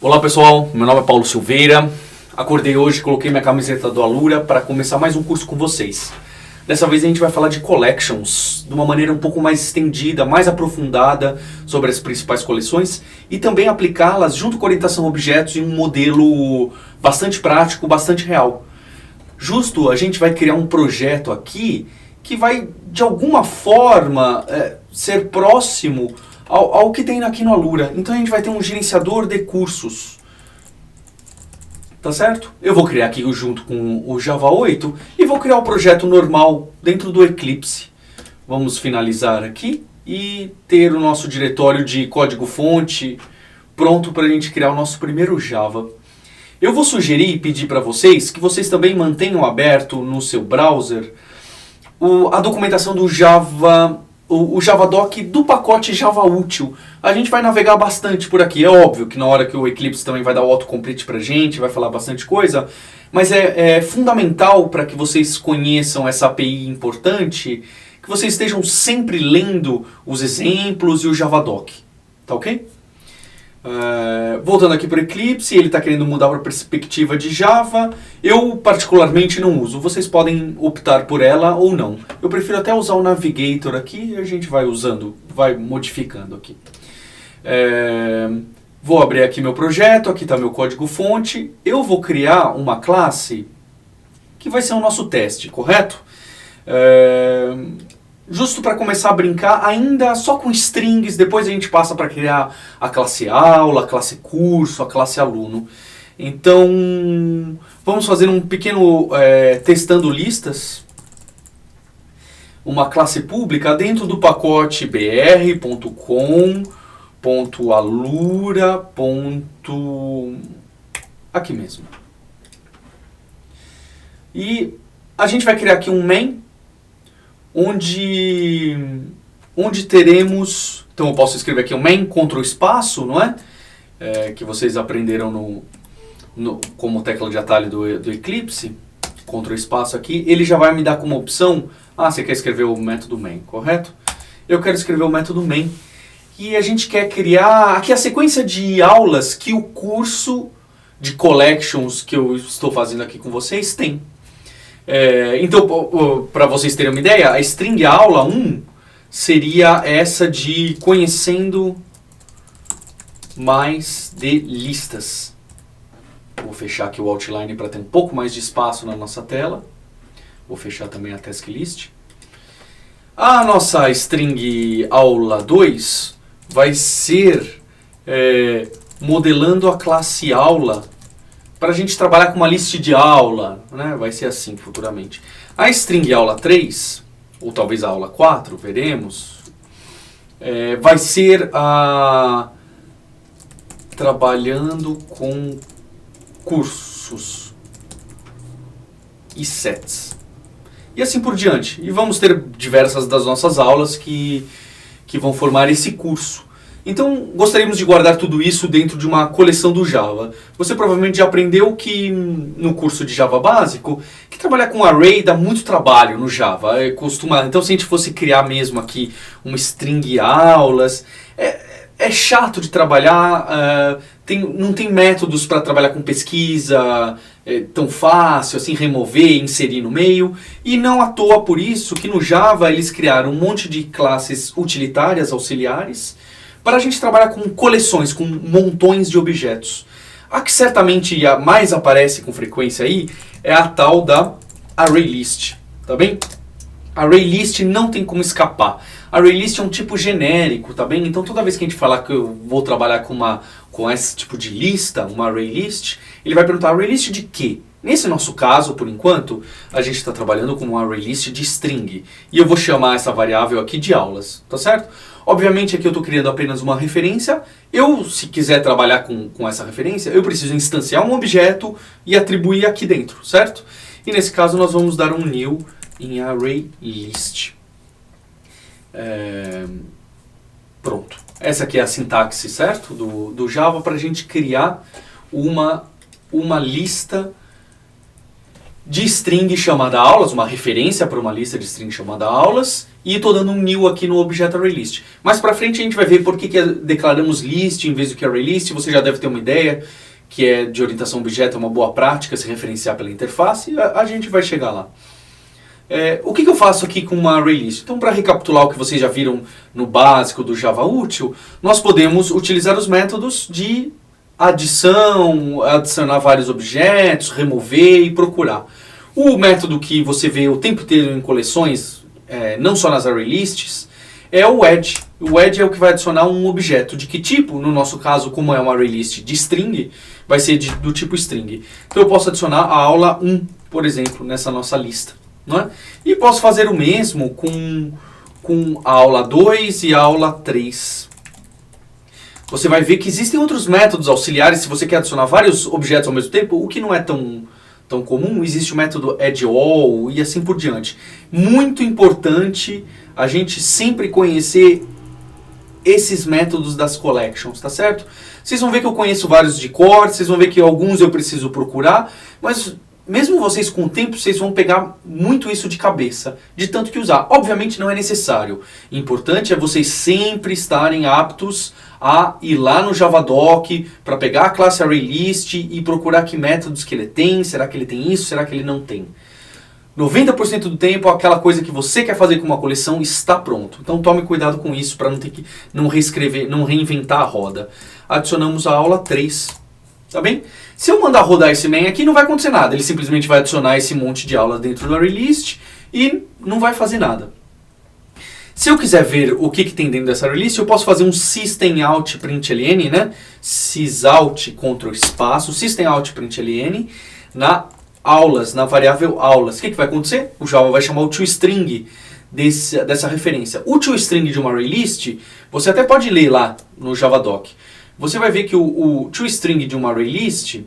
Olá pessoal, meu nome é Paulo Silveira. Acordei hoje, coloquei minha camiseta do Alura para começar mais um curso com vocês. Dessa vez a gente vai falar de collections, de uma maneira um pouco mais estendida, mais aprofundada sobre as principais coleções e também aplicá-las junto com orientação a objetos em um modelo bastante prático, bastante real. Justo, a gente vai criar um projeto aqui que vai de alguma forma ser próximo ao que tem aqui no Alura. Então a gente vai ter um gerenciador de cursos. Tá certo? Eu vou criar aqui junto com o Java 8 e vou criar o projeto normal dentro do Eclipse. Vamos finalizar aqui e ter o nosso diretório de código-fonte pronto para a gente criar o nosso primeiro Java. Eu vou sugerir e pedir para vocês que vocês também mantenham aberto no seu browser a documentação do Java, o Javadoc do pacote Java Útil. A gente vai navegar bastante por aqui. É óbvio que na hora que o Eclipse também vai dar o autocomplete pra gente, vai falar bastante coisa, mas é fundamental para que vocês conheçam essa API importante, que vocês estejam sempre lendo os exemplos e o Javadoc. Tá ok? Voltando aqui para o Eclipse, ele está querendo mudar para a perspectiva de Java. Eu particularmente não uso, vocês podem optar por ela ou não. Eu prefiro até usar o Navigator aqui e a gente vai usando, vai modificando aqui. Vou abrir aqui meu projeto, aqui está meu código fonte. Eu vou criar uma classe que vai ser o nosso teste, correto? Justo para começar a brincar, ainda só com strings, depois a gente passa para criar a classe aula, a classe curso, a classe aluno. Então, vamos fazer um pequeno testando listas. Uma classe pública dentro do pacote br.com.alura. Aqui mesmo. E a gente vai criar aqui um main, onde teremos, então eu posso escrever aqui um main, Ctrl espaço, não é? Que vocês aprenderam como tecla de atalho do Eclipse, Ctrl espaço aqui, ele já vai me dar como opção, você quer escrever o método main, correto? Eu quero escrever o método main, e a gente quer criar aqui a sequência de aulas que o curso de collections que eu estou fazendo aqui com vocês tem. Então, para vocês terem uma ideia, a string aula 1 seria essa de conhecendo mais de listas. Vou fechar aqui o outline para ter um pouco mais de espaço na nossa tela. Vou fechar também a task list. A nossa string aula 2 vai ser modelando a classe aula, para a gente trabalhar com uma lista de aula, né? Vai ser assim futuramente. A string aula 3, ou talvez a aula 4, veremos, vai ser trabalhando com cursos e sets. E assim por diante. E vamos ter diversas das nossas aulas que vão formar esse curso. Então, gostaríamos de guardar tudo isso dentro de uma coleção do Java. Você provavelmente já aprendeu que no curso de Java básico, que trabalhar com array dá muito trabalho no Java. Então, se a gente fosse criar mesmo aqui uma string aulas, é chato de trabalhar, não tem métodos para trabalhar com pesquisa tão fácil, assim, remover e inserir no meio. E não à toa por isso que no Java eles criaram um monte de classes utilitárias, auxiliares, para a gente trabalhar com coleções, com montões de objetos. A que certamente mais aparece com frequência aí é a tal da ArrayList, tá bem? ArrayList não tem como escapar. ArrayList é um tipo genérico, tá bem? Então toda vez que a gente falar que eu vou trabalhar com esse tipo de lista, uma ArrayList, ele vai perguntar ArrayList de quê? Nesse nosso caso, por enquanto, a gente está trabalhando com uma ArrayList de string. E eu vou chamar essa variável aqui de aulas, tá certo? Obviamente aqui eu estou criando apenas uma referência. Se quiser trabalhar com essa referência, eu preciso instanciar um objeto e atribuir aqui dentro, certo? E nesse caso nós vamos dar um new em ArrayList. Pronto. Essa aqui é a sintaxe, certo? Do Java para a gente criar uma lista de string chamada aulas, uma referência para uma lista de string chamada aulas, e estou dando um new aqui no objeto ArrayList. Mais para frente a gente vai ver por que declaramos list em vez do que ArrayList. Você já deve ter uma ideia que é de orientação objeto, é uma boa prática se referenciar pela interface, e a gente vai chegar lá. O que eu faço aqui com uma ArrayList? Então, para recapitular o que vocês já viram no básico do Java útil, nós podemos utilizar os métodos de adição, adicionar vários objetos, remover e procurar. O método que você vê o tempo inteiro em coleções, não só nas ArrayLists, é o add. O add é o que vai adicionar um objeto. De que tipo? No nosso caso, como é uma ArrayList de string, vai ser do tipo string. Então eu posso adicionar a aula 1, por exemplo, nessa nossa lista. Não é? E posso fazer o mesmo com a aula 2 e a aula 3. Você vai ver que existem outros métodos auxiliares se você quer adicionar vários objetos ao mesmo tempo, o que não é tão comum. Existe o método addAll e assim por diante. Muito importante a gente sempre conhecer esses métodos das collections, tá certo? Vocês vão ver que eu conheço vários de cor, vocês vão ver que alguns eu preciso procurar, mas mesmo vocês com o tempo, vocês vão pegar muito isso de cabeça, de tanto que usar. Obviamente não é necessário. O importante é vocês sempre estarem aptos a ir lá no Javadoc para pegar a classe ArrayList e procurar que métodos que ele tem, será que ele tem isso, será que ele não tem. 90% do tempo, aquela coisa que você quer fazer com uma coleção está pronto. Então tome cuidado com isso para não reescrever, não reinventar a roda. Adicionamos a aula 3. Tá bem? Se eu mandar rodar esse main aqui, não vai acontecer nada. Ele simplesmente vai adicionar esse monte de aula dentro do ArrayList e não vai fazer nada. Se eu quiser ver o que tem dentro dessa ArrayList, eu posso fazer um systemout.println, né? sysout, Ctrl espaço, systemout.println, na aulas, na variável aulas. O que vai acontecer? O Java vai chamar o toString dessa referência. O toString de uma ArrayList, você até pode ler lá no Javadoc. Você vai ver que o toString de uma ArrayList,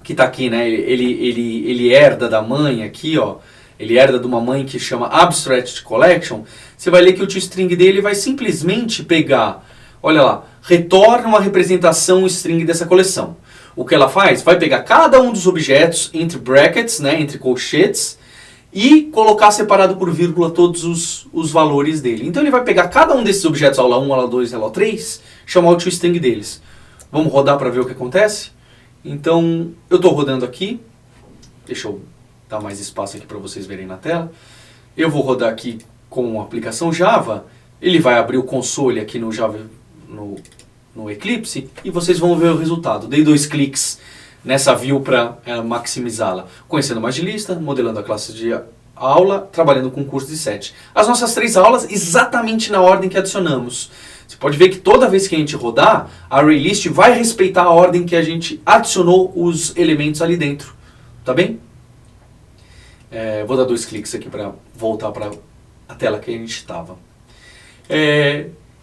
que está aqui, né? Ele herda da mãe aqui, ó. Ele herda de uma mãe que chama Abstract Collection. Você vai ler que o toString dele vai simplesmente pegar, olha lá, retorna uma representação string dessa coleção. O que ela faz? Vai pegar cada um dos objetos entre brackets, né, entre colchetes, e colocar separado por vírgula todos os valores dele. Então ele vai pegar cada um desses objetos, aula 1, aula 2, aula 3, chamar o toString deles. Vamos rodar para ver o que acontece? Então eu estou rodando aqui. Deixa eu dar mais espaço aqui para vocês verem na tela. Eu vou rodar aqui com a aplicação Java. Ele vai abrir o console aqui no Java, no Eclipse, e vocês vão ver o resultado. Dei 2 cliques nessa view para maximizá-la. Conhecendo mais de lista, modelando a classe de aula, trabalhando com curso de 7. As nossas 3 aulas exatamente na ordem que adicionamos. Você pode ver que toda vez que a gente rodar, a ArrayList vai respeitar a ordem que a gente adicionou os elementos ali dentro. Tá bem? Vou dar 2 cliques aqui para voltar para a tela que a gente estava.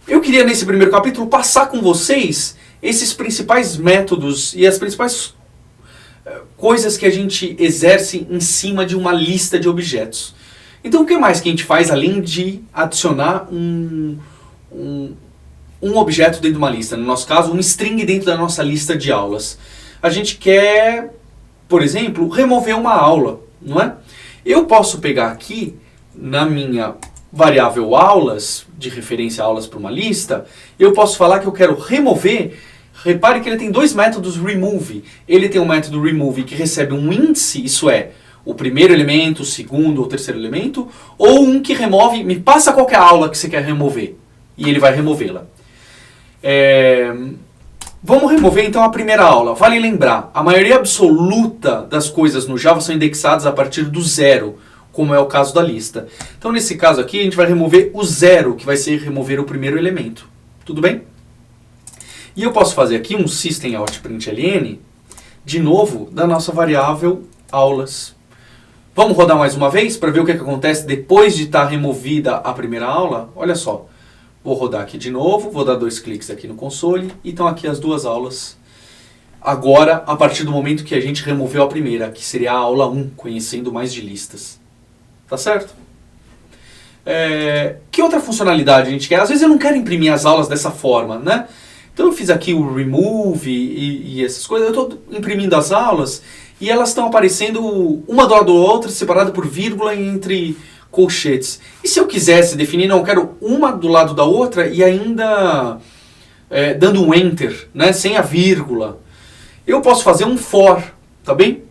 Eu queria nesse primeiro capítulo passar com vocês esses principais métodos e as principais coisas que a gente exerce em cima de uma lista de objetos. Então o que mais que a gente faz além de adicionar um objeto dentro de uma lista? No nosso caso, um string dentro da nossa lista de aulas. A gente quer, por exemplo, remover uma aula, não é? Eu posso pegar aqui na minha variável aulas, de referência a aulas para uma lista, eu posso falar que eu quero remover. Repare que ele tem 2 métodos remove. Ele tem um método remove que recebe um índice, isso é, o primeiro elemento, o segundo ou o terceiro elemento, ou um que remove, me passa qual que é a aula que você quer remover, e ele vai removê-la. Vamos remover então a primeira aula. Vale lembrar, a maioria absoluta das coisas no Java são indexadas a partir do 0, como é o caso da lista. Então nesse caso aqui a gente vai remover o 0, que vai ser remover o primeiro elemento. Tudo bem? E eu posso fazer aqui um systemout.println, de novo, da nossa variável aulas. Vamos rodar mais uma vez para ver o que acontece depois de estar removida a primeira aula? Olha só. Vou rodar aqui de novo, vou dar 2 cliques aqui no console e estão aqui as 2 aulas. Agora, a partir do momento que a gente removeu a primeira, que seria a aula 1, conhecendo mais de listas. Tá certo? Que outra funcionalidade a gente quer? Às vezes eu não quero imprimir as aulas dessa forma, né? Então eu fiz aqui o remove e essas coisas. Eu estou imprimindo as aulas e elas estão aparecendo uma do lado da outra, separada por vírgula entre colchetes. E se eu quisesse definir, não, eu quero uma do lado da outra e ainda dando um enter, né, sem a vírgula, eu posso fazer um for, tá bem?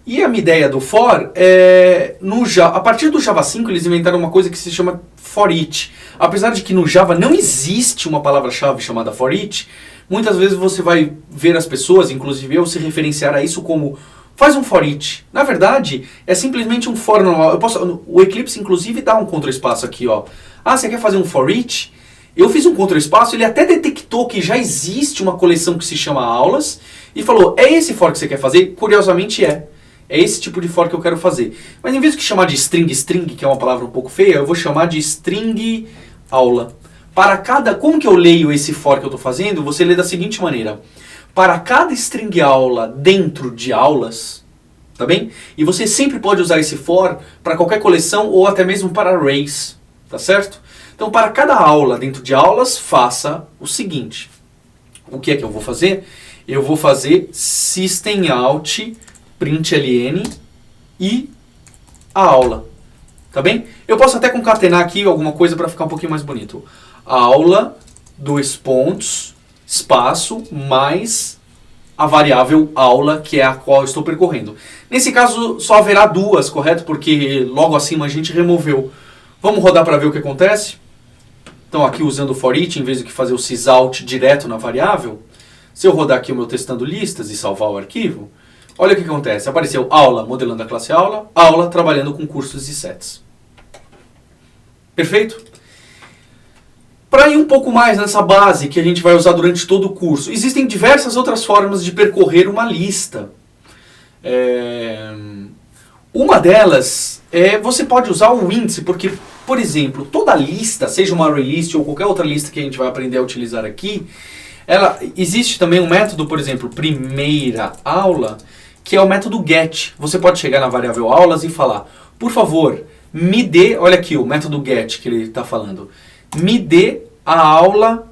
E a minha ideia do for é, a partir do Java 5 eles inventaram uma coisa que se chama for each. Apesar de que no Java não existe uma palavra-chave chamada for each, muitas vezes você vai ver as pessoas, inclusive eu, se referenciar a isso como faz um for each. Na verdade, é simplesmente um for normal. O Eclipse, inclusive, dá um contraespaço aqui, ó. Ah, você quer fazer um for each? Eu fiz um contraespaço, ele até detectou que já existe uma coleção que se chama aulas e falou, é esse for que você quer fazer? Curiosamente é. É esse tipo de for que eu quero fazer. Mas em vez de chamar de string, que é uma palavra um pouco feia, eu vou chamar de string aula. Para cada... Como que eu leio esse for que eu estou fazendo? Você lê da seguinte maneira. Para cada string aula dentro de aulas, tá bem? E você sempre pode usar esse for para qualquer coleção ou até mesmo para arrays, tá certo? Então, para cada aula dentro de aulas, faça o seguinte. O que é que eu vou fazer? Eu vou fazer systemout println e a aula, tá bem? Eu posso até concatenar aqui alguma coisa para ficar um pouquinho mais bonito. Aula, dois pontos, espaço, mais a variável aula, que é a qual eu estou percorrendo. Nesse caso, só haverá duas, correto? Porque logo acima a gente removeu. Vamos rodar para ver o que acontece? Então aqui usando o for each, em vez de fazer o sysout direto na variável, se eu rodar aqui o meu testando listas e salvar o arquivo, olha o que acontece. Apareceu aula modelando a classe aula, aula trabalhando com cursos e sets. Perfeito? Para ir um pouco mais nessa base que a gente vai usar durante todo o curso, existem diversas outras formas de percorrer uma lista. Uma delas é você pode usar o índice, porque, por exemplo, toda lista, seja uma array list ou qualquer outra lista que a gente vai aprender a utilizar aqui, existe também um método, por exemplo, primeira aula, que é o método get. Você pode chegar na variável aulas e falar, por favor, me dê, olha aqui o método get que ele está falando, me dê a aula,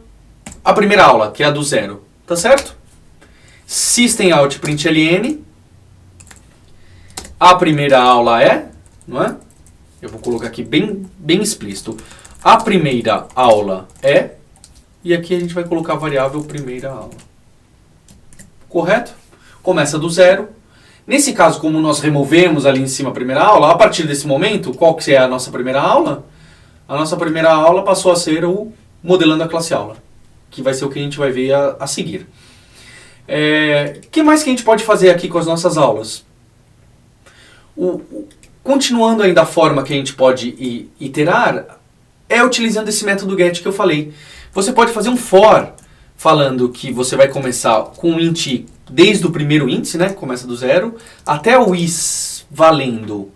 a primeira aula, que é a do zero, tá certo? Systemout println, a primeira aula é, não é? Eu vou colocar aqui bem explícito, a primeira aula é, e aqui a gente vai colocar a variável primeira aula. Correto? Começa do zero. Nesse caso, como nós removemos ali em cima a primeira aula, a partir desse momento, qual que é a nossa primeira aula? A nossa primeira aula passou a ser o modelando a classe aula, que vai ser o que a gente vai ver a seguir. O que mais que a gente pode fazer aqui com as nossas aulas? Continuando ainda a forma que a gente pode iterar, é utilizando esse método get que eu falei. Você pode fazer um for, falando que você vai começar com um int desde o primeiro índice, né, começa do zero, até o is valendo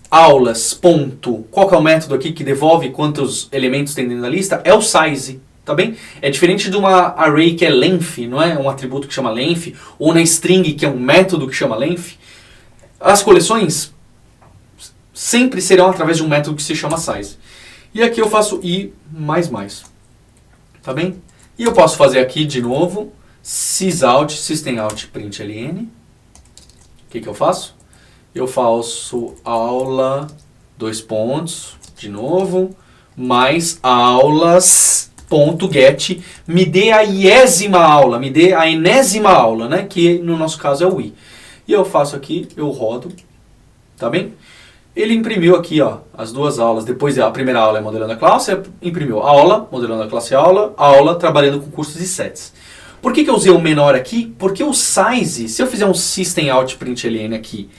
aulas, ponto, qual que é o método aqui que devolve quantos elementos tem dentro da lista? É o size, tá bem? É diferente de uma array que é length, não é? Um atributo que chama length, ou na string que é um método que chama length. As coleções sempre serão através de um método que se chama size. E aqui eu faço i mais mais, tá bem? E eu posso fazer aqui de novo, sysout, systemout println. O que eu faço? Eu faço aula, dois pontos, de novo, mais aulas.get, me dê a iésima aula, me dê a enésima aula, né? Que no nosso caso é o i. E eu faço aqui, eu rodo, tá bem? Ele imprimiu aqui, ó, as duas aulas. Depois a primeira aula é modelando a classe, imprimiu aula, modelando a classe aula, aula, trabalhando com cursos e sets. Por que eu usei o menor aqui? Porque o size, se eu fizer um systemout println aqui,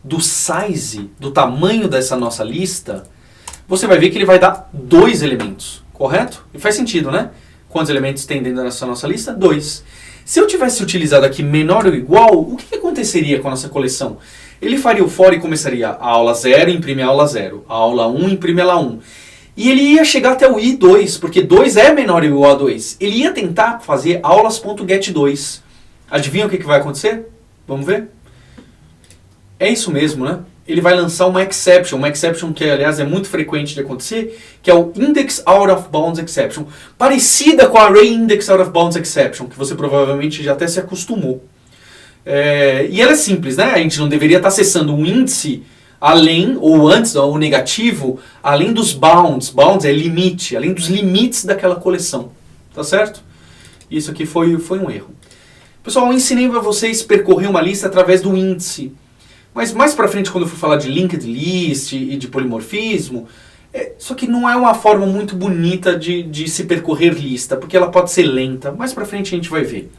do size, do tamanho dessa nossa lista, você vai ver que ele vai dar 2 elementos, correto? E faz sentido, né? Quantos elementos tem dentro dessa nossa lista? 2. Se eu tivesse utilizado aqui menor ou igual, o que aconteceria com a nossa coleção? Ele faria o for e começaria a aula 0, imprime a aula 0. A aula 1, imprime a aula 1. E ele ia chegar até o i2, porque 2 é menor ou igual a 2. Ele ia tentar fazer aulas.get2. Adivinha o que vai acontecer? Vamos ver? É isso mesmo, né? ele vai lançar uma exception que, aliás, é muito frequente de acontecer, que é o Index Out of Bounds Exception, parecida com a Array Index Out of Bounds Exception, que você provavelmente já até se acostumou. E ela é simples, né? A gente não deveria estar acessando um índice além, ou antes, o negativo, além dos bounds. Bounds é limite, além dos limites daquela coleção. Tá certo? Isso aqui foi um erro. Pessoal, eu ensinei para vocês percorrer uma lista através do índice. Mas mais pra frente, quando eu for falar de linked list e de polimorfismo, isso aqui não é uma forma muito bonita de se percorrer lista, porque ela pode ser lenta. Mais pra frente a gente vai ver.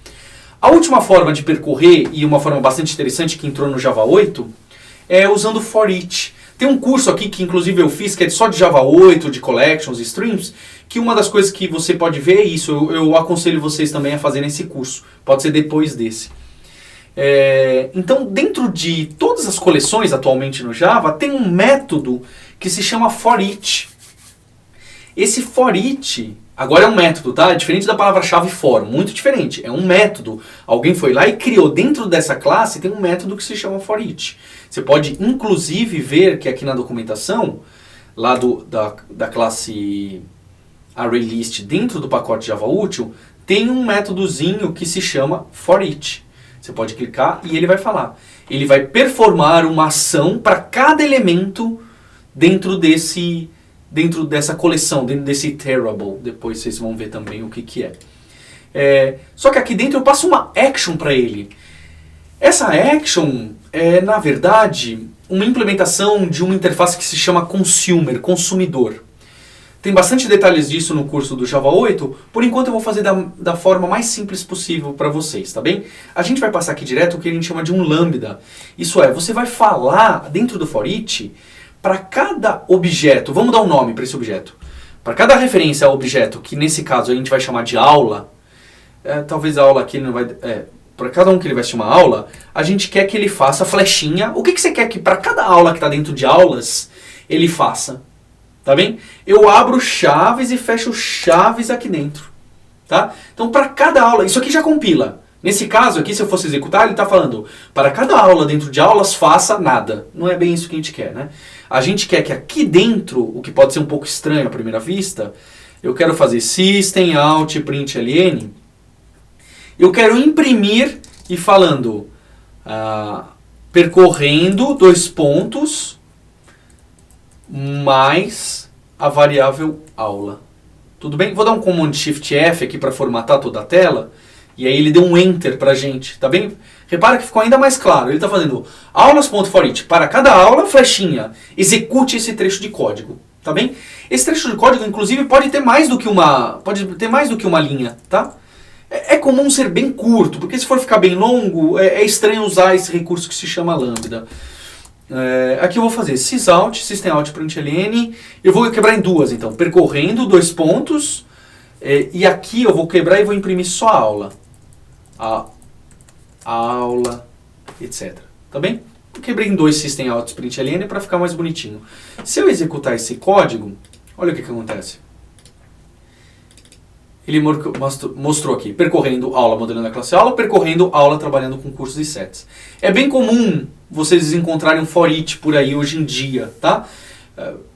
A última forma de percorrer, e uma forma bastante interessante que entrou no Java 8, é usando for each. Tem um curso aqui que inclusive eu fiz, que é só de Java 8, de collections e streams, que uma das coisas que você pode ver é isso. Eu aconselho vocês também a fazerem esse curso. Pode ser depois desse. Então, dentro de todas as coleções atualmente no Java, tem um método que se chama for each. Esse for each, agora é um método, tá? É diferente da palavra-chave for, muito diferente. É um método. Alguém foi lá e criou dentro dessa classe, tem um método que se chama for each. Você pode, inclusive, ver que aqui na documentação, lá da classe ArrayList, dentro do pacote Java Útil, tem um métodozinho que se chama for each. Você pode clicar e ele vai falar. Ele vai performar uma ação para cada elemento dentro dessa coleção, dentro desse iterable. Depois vocês vão ver também o que é. Só que aqui dentro eu passo uma action para ele. Essa action é, na verdade, uma implementação de uma interface que se chama consumer, consumidor. Tem bastante detalhes disso no curso do Java 8, por enquanto eu vou fazer da forma mais simples possível para vocês, tá bem? A gente vai passar aqui direto o que a gente chama de um lambda. Isso é, você vai falar dentro do for each para cada objeto, vamos dar um nome para esse objeto. Para cada referência a objeto, que nesse caso a gente vai chamar de aula, talvez a aula aqui não vai... para cada um que ele vai chamar aula, a gente quer que ele faça flechinha. O que você quer que para cada aula que está dentro de aulas, ele faça? Tá bem? Eu abro chaves e fecho chaves aqui dentro. Tá? Então, para cada aula, isso aqui já compila. Nesse caso aqui, se eu fosse executar, ele está falando, para cada aula dentro de aulas, faça nada. Não é bem isso que a gente quer, né? A gente quer que aqui dentro, o que pode ser um pouco estranho à primeira vista, eu quero fazer system, out, println. Eu quero imprimir e falando, percorrendo, dois pontos, mais a variável aula. Tudo bem? Vou dar um Command Shift F aqui para formatar toda a tela. E aí ele deu um Enter pra gente, tá bem? Repara que ficou ainda mais claro. Ele está fazendo aulas.foreach. Para cada aula, flechinha. Execute esse trecho de código, tá bem? Esse trecho de código, inclusive, pode ter mais do que uma linha, tá? É comum ser bem curto, porque se for ficar bem longo, é estranho usar esse recurso que se chama lambda. Aqui eu vou fazer sysout, systemout.println, eu vou quebrar em duas, então, percorrendo, dois pontos, e aqui eu vou quebrar e vou imprimir só a aula. A aula, etc. Tá bem? Eu quebrei em dois systemout.println para ficar mais bonitinho. Se eu executar esse código, olha o que acontece. Ele mostrou aqui, percorrendo aula modelando a classe aula, percorrendo aula trabalhando com cursos e sets. É bem comum vocês encontrarem um for each por aí hoje em dia, tá?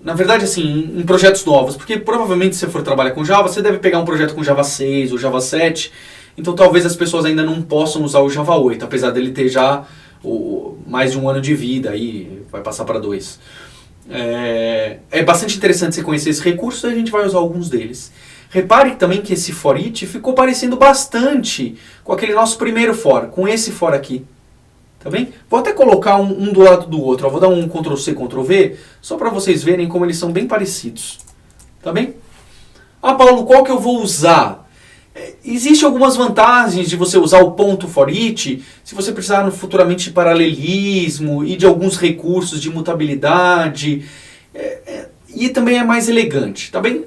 Na verdade, assim, em projetos novos, porque provavelmente se você for trabalhar com Java, você deve pegar um projeto com Java 6 ou Java 7, então talvez as pessoas ainda não possam usar o Java 8, apesar dele ter já mais de um ano de vida, aí vai passar para 2. É bastante interessante você conhecer esse recurso e a gente vai usar alguns deles. Repare também que esse for each ficou parecendo bastante com aquele nosso primeiro for, com esse for aqui. Tá bem? Vou até colocar um do lado do outro. Vou dar um Ctrl+C, Ctrl+V, só para vocês verem como eles são bem parecidos. Tá bem? Paulo, qual que eu vou usar? Existem algumas vantagens de você usar o ponto for each, se você precisar futuramente de paralelismo e de alguns recursos de mutabilidade. E também é mais elegante. Tá bem?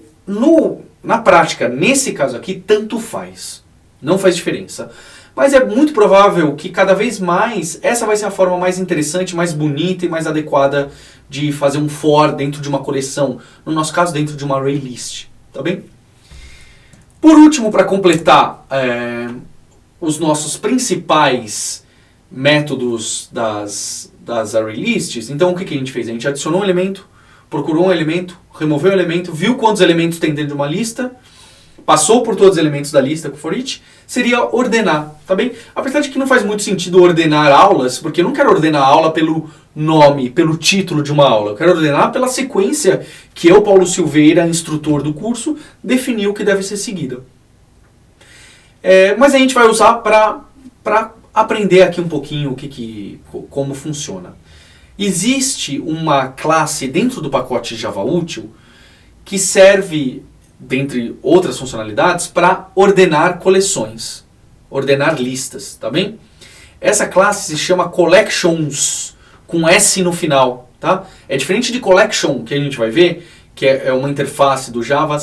Na prática, nesse caso aqui, tanto faz. Não faz diferença. Mas é muito provável que cada vez mais essa vai ser a forma mais interessante, mais bonita e mais adequada de fazer um for dentro de uma coleção. No nosso caso, dentro de uma array list. Tá bem? Por último, para completar os nossos principais métodos das array lists, então o que a gente fez? A gente adicionou um elemento, procurou um elemento, removeu o elemento, viu quantos elementos tem dentro de uma lista, passou por todos os elementos da lista com for each, seria ordenar, tá bem? Apesar de que não faz muito sentido ordenar aulas, porque eu não quero ordenar a aula pelo nome, pelo título de uma aula, eu quero ordenar pela sequência que eu, Paulo Silveira, instrutor do curso, definiu que deve ser seguida. Mas a gente vai usar para aprender aqui um pouquinho como funciona. Existe uma classe dentro do pacote Java Útil que serve, dentre outras funcionalidades, para ordenar coleções, ordenar listas, tá bem? Essa classe se chama Collections, com S no final, tá? É diferente de Collection, que a gente vai ver, que é uma interface do Java,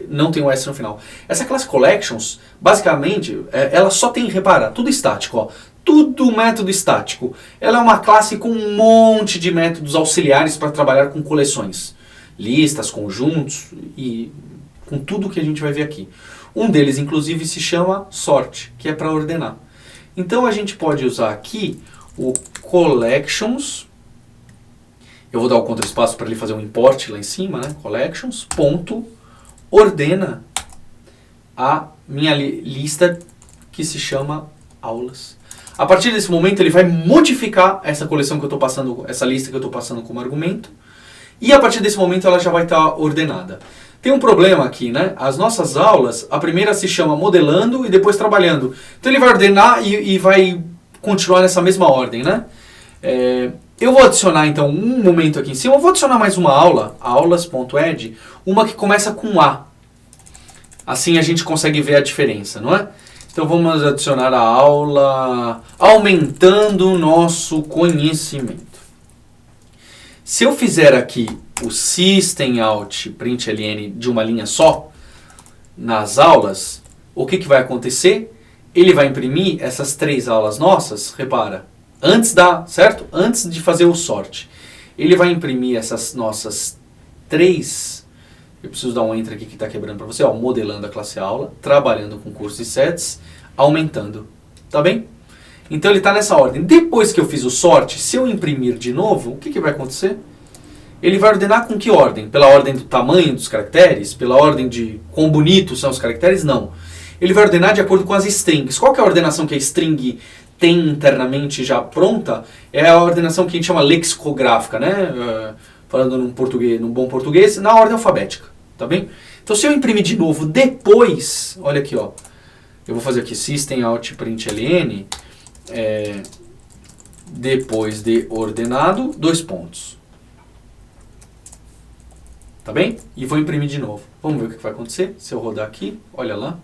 não tem o S no final. Essa classe Collections, basicamente, ela só tem, repara, tudo estático, ó. Tudo método estático. Ela é uma classe com um monte de métodos auxiliares para trabalhar com coleções. Listas, conjuntos e com tudo que a gente vai ver aqui. Um deles, inclusive, se chama sort, que é para ordenar. Então, a gente pode usar aqui o collections. Eu vou dar o contraespaço para ele fazer um import lá em cima, né? Collections, ponto, ordena a minha lista que se chama aulas. A partir desse momento ele vai modificar essa coleção que eu estou passando, essa lista que eu estou passando como argumento, e a partir desse momento ela já vai estar ordenada. Tem um problema aqui, né? As nossas aulas, a primeira se chama modelando e depois trabalhando. Então ele vai ordenar e vai continuar nessa mesma ordem, né? Eu vou adicionar então um momento aqui em cima, eu vou adicionar mais uma aula, aulas.add, uma que começa com A. Assim a gente consegue ver a diferença, não é? Então vamos adicionar a aula aumentando o nosso conhecimento. Se eu fizer aqui o systemout.println de uma linha só, nas aulas, o que vai acontecer? Ele vai imprimir essas 3 aulas nossas, repara, antes de fazer o sort. Ele vai imprimir essas nossas 3. Eu preciso dar um enter aqui que está quebrando para você. Ó, modelando a classe aula, trabalhando com cursos e sets, aumentando. Tá bem? Então ele está nessa ordem. Depois que eu fiz o sort, se eu imprimir de novo, o que vai acontecer? Ele vai ordenar com que ordem? Pela ordem do tamanho dos caracteres? Pela ordem de quão bonitos são os caracteres? Não. Ele vai ordenar de acordo com as strings. Qual que é a ordenação que a string tem internamente já pronta? É a ordenação que a gente chama lexicográfica, né? Falando num bom português, na ordem alfabética, tá bem? Então se eu imprimir de novo depois, olha aqui, ó, eu vou fazer aqui systemout.println, depois de ordenado, 2 pontos. Tá bem? E vou imprimir de novo. Vamos ver o que vai acontecer. Se eu rodar aqui, olha lá.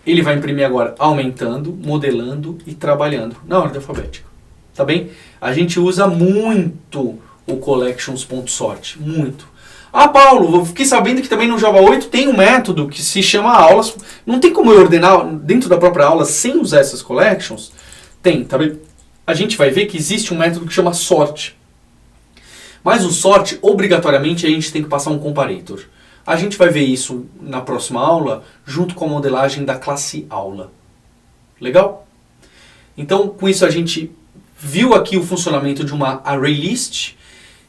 Ele vai imprimir agora aumentando, modelando e trabalhando na ordem alfabética. Tá bem? A gente usa muito o collections.sort. Muito. Ah, Paulo, eu fiquei sabendo que também no Java 8 tem um método que se chama aulas. Não tem como eu ordenar dentro da própria aula sem usar essas collections? Tem, tá bem? A gente vai ver que existe um método que chama sort. Mas o sort, obrigatoriamente, a gente tem que passar um comparator. A gente vai ver isso na próxima aula, junto com a modelagem da classe aula. Legal? Então, com isso a gente viu aqui o funcionamento de uma array list.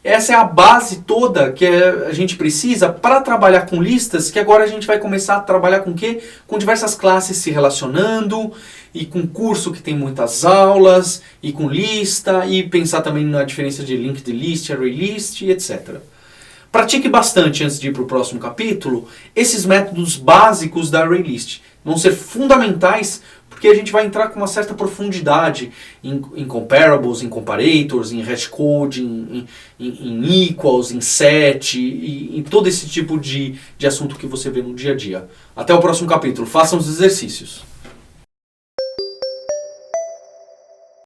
Essa é a base toda que a gente precisa para trabalhar com listas, que agora a gente vai começar a trabalhar com o quê? Com diversas classes se relacionando, e com curso que tem muitas aulas, e com lista, e pensar também na diferença de linked list, array list, etc. Pratique bastante antes de ir para o próximo capítulo esses métodos básicos da array list. Vão ser fundamentais porque a gente vai entrar com uma certa profundidade em comparables, em comparators, em hashcode, em equals, em set, e em todo esse tipo de assunto que você vê no dia a dia. Até o próximo capítulo. Façam os exercícios.